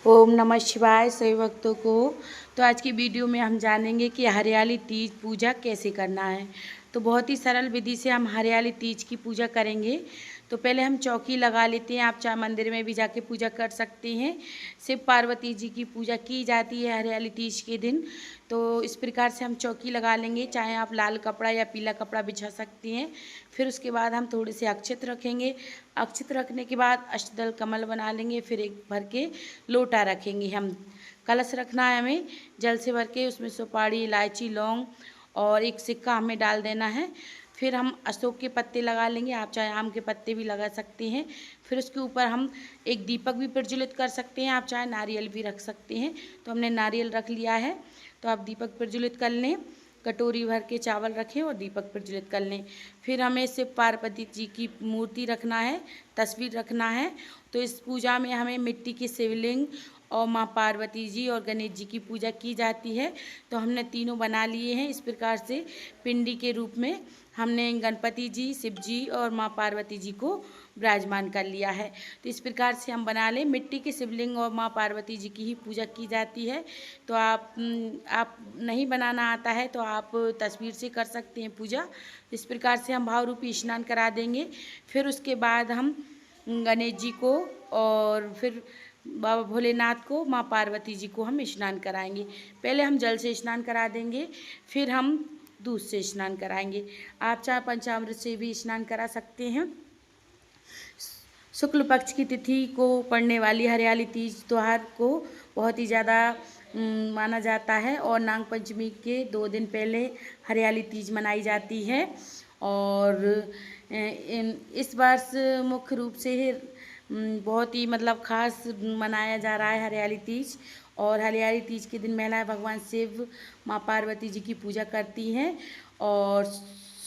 ओम नमः शिवाय सभी भक्तों को। तो आज की वीडियो में हम जानेंगे कि हरियाली तीज पूजा कैसे करना है। तो बहुत ही सरल विधि से हम हरियाली तीज की पूजा करेंगे। तो पहले हम चौकी लगा लेते हैं। आप चाहे मंदिर में भी जाके पूजा कर सकते हैं। शिव पार्वती जी की पूजा की जाती है हरियाली तीज के दिन। तो इस प्रकार से हम चौकी लगा लेंगे। चाहे आप लाल कपड़ा या पीला कपड़ा बिछा सकती हैं। फिर उसके बाद हम थोड़े से अक्षत रखेंगे। अक्षत रखने के बाद अष्टदल कमल बना लेंगे। फिर एक भर के लोटा रखेंगे। हम कलश रखना है हमें जल से भर के, उसमें सुपारी, इलायची, लौंग और एक सिक्का हमें डाल देना है। फिर हम अशोक के पत्ते लगा लेंगे। आप चाहे आम के पत्ते भी लगा सकते हैं। फिर उसके ऊपर हम एक दीपक भी प्रज्वलित कर सकते हैं। आप चाहे नारियल भी रख सकते हैं। तो हमने नारियल रख लिया है। तो आप दीपक प्रज्वलित कर लें। कटोरी भर के चावल रखें और दीपक प्रज्वलित कर लें। फिर हमें शिव पार्वती जी की मूर्ति रखना है, तस्वीर रखना है। तो इस पूजा में हमें मिट्टी की शिवलिंग और माँ पार्वती जी और गणेश जी की पूजा की जाती है। तो हमने तीनों बना लिए हैं। इस प्रकार से पिंडी के रूप में हमने गणपति जी, शिव जी और माँ पार्वती जी को विराजमान कर लिया है। तो इस प्रकार से हम बना लें। मिट्टी के शिवलिंग और माँ पार्वती जी की ही पूजा की जाती है। तो आप नहीं बनाना आता है तो आप तस्वीर से कर सकते हैं पूजा। इस प्रकार से हम भाव रूपी स्नान करा देंगे। फिर उसके बाद हम गणेश जी को और फिर बाबा भोलेनाथ को, माँ पार्वती जी को हम स्नान कराएंगे। पहले हम जल से स्नान करा देंगे, फिर हम दूध से स्नान कराएंगे। आप चाहे पंचामृत से भी स्नान करा सकते हैं। शुक्ल पक्ष की तिथि को पड़ने वाली हरियाली तीज त्यौहार को बहुत ही ज़्यादा माना जाता है और नाग पंचमी के 2 दिन पहले हरियाली तीज मनाई जाती है। और इस वर्ष मुख्य रूप से बहुत ही खास मनाया जा रहा है हरियाली तीज। और हरियाली तीज के दिन महिलाएं भगवान शिव, माँ पार्वती जी की पूजा करती हैं और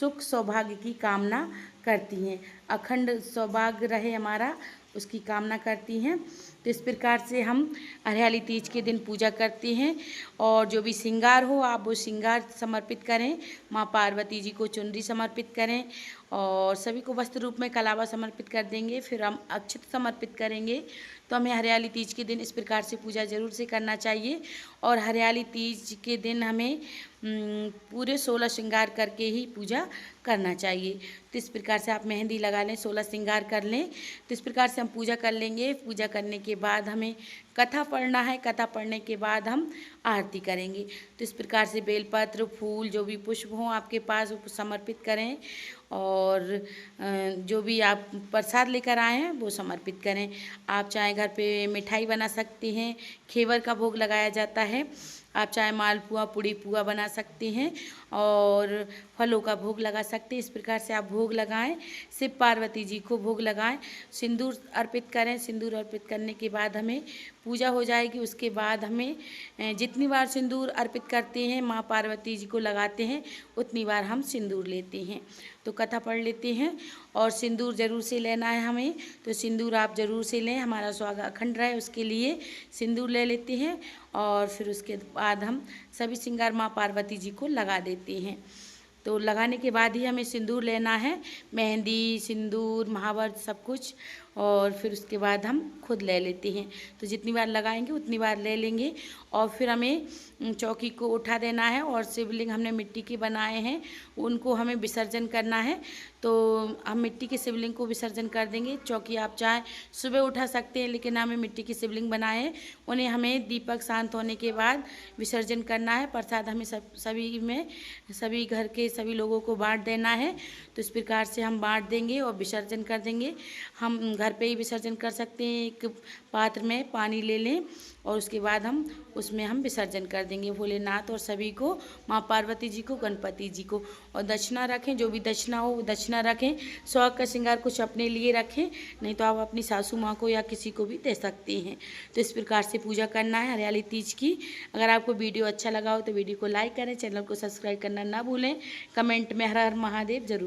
सुख सौभाग्य की कामना करती हैं। अखंड सौभाग्य रहे हमारा, उसकी कामना करती हैं। तो इस प्रकार से हम हरियाली तीज के दिन पूजा करते हैं। और जो भी श्रृंगार हो आप वो श्रृंगार समर्पित करें। माँ पार्वती जी को चुनरी समर्पित करें और सभी को वस्त्र रूप में कलावा समर्पित कर देंगे। फिर हम अक्षत समर्पित करेंगे। तो हमें हरियाली तीज के दिन इस प्रकार से पूजा जरूर से करना चाहिए। और हरियाली तीज के दिन हमें पूरे 16 श्रृंगार करके ही पूजा करना चाहिए। तो इस प्रकार से आप मेहंदी लगा लें, 16 श्रृंगार कर लें। तो इस प्रकार से हम पूजा कर लेंगे। पूजा करने के बाद हमें कथा पढ़ना है। कथा पढ़ने के बाद हम आरती करेंगे। तो इस प्रकार से बेलपत्र, फूल, जो भी पुष्प हों आपके पास वो समर्पित करें। और जो भी आप प्रसाद लेकर आए हैं वो समर्पित करें। आप चाहे घर पे मिठाई बना सकते हैं, घेवर का भोग लगाया जाता है। आप चाहे मालपुआ, पूड़ी पुआ बना सकते हैं और फलों का भोग लगा सकते हैं। इस प्रकार से आप भोग लगाएं, शिव पार्वती जी को भोग लगाएं, सिंदूर अर्पित करें। सिंदूर अर्पित करने के बाद हमें पूजा हो जाएगी। उसके बाद हमें जितनी बार सिंदूर अर्पित करते हैं, माँ पार्वती जी को लगाते हैं, उतनी बार हम सिंदूर लेते हैं। तो कथा पढ़ लेते हैं और सिंदूर ज़रूर से लेना है हमें। तो सिंदूर आप ज़रूर से लें, हमारा सुहाग अखंड रहे उसके लिए सिंदूर ले लेते हैं। और फिर उसके बाद हम सभी श्रृंगार माँ पार्वती जी को लगा देते हैं। तो लगाने के बाद ही हमें सिंदूर लेना है, मेहंदी, सिंदूर, महावर सब कुछ। और फिर उसके बाद हम खुद ले लेते हैं। तो जितनी बार लगाएंगे उतनी बार ले लेंगे। और फिर हमें चौकी को उठा देना है और शिवलिंग हमने मिट्टी के बनाए हैं उनको हमें विसर्जन करना है। तो हम मिट्टी के शिवलिंग को विसर्जन कर देंगे। चौकी आप चाहे सुबह उठा सकते हैं, लेकिन हमें मिट्टी के शिवलिंग बनाए हैं, उन्हें हमें दीपक शांत होने के बाद विसर्जन करना है। प्रसाद हमें सभी घर के सभी लोगों को बांट देना है। तो इस प्रकार से हम बांट देंगे और विसर्जन कर देंगे। हम घर पे ही विसर्जन कर सकते हैं। एक पात्र में पानी ले लें और उसके बाद उसमें हम विसर्जन कर देंगे भोलेनाथ और सभी को, माँ पार्वती जी को, गणपति जी को। और दक्षिणा रखें, जो भी दक्षिणा हो वो दक्षिणा रखें। सुहाग का श्रृंगार कुछ अपने लिए रखें, नहीं तो आप अपनी सासू माँ को या किसी को भी दे सकते हैं। तो इस प्रकार से पूजा करना है हरियाली तीज की। अगर आपको वीडियो अच्छा लगा हो तो वीडियो को लाइक करें, चैनल को सब्सक्राइब करना ना भूलें। कमेंट में हर हर महादेव जरूर